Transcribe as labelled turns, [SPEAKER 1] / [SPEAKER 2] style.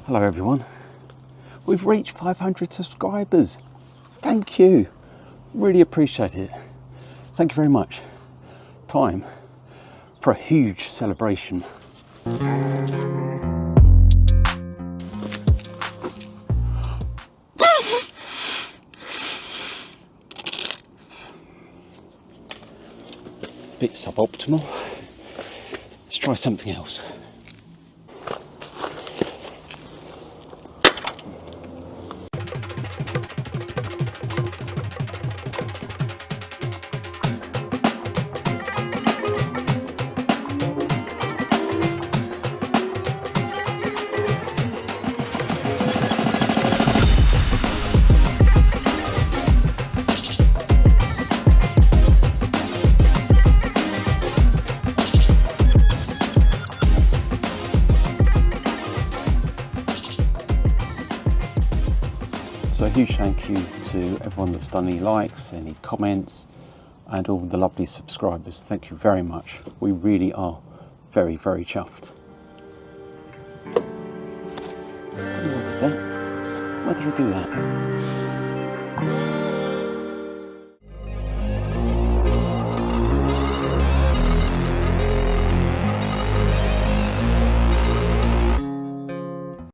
[SPEAKER 1] Hello everyone. We've reached 500 subscribers. Thank you. Really appreciate it. Thank you very much. Time for a huge celebration. Bit suboptimal. Let's try something else. So a huge thank you to everyone that's done any likes, any comments, and all the lovely subscribers. Thank you very much. We really are very, very chuffed. Why did I do that?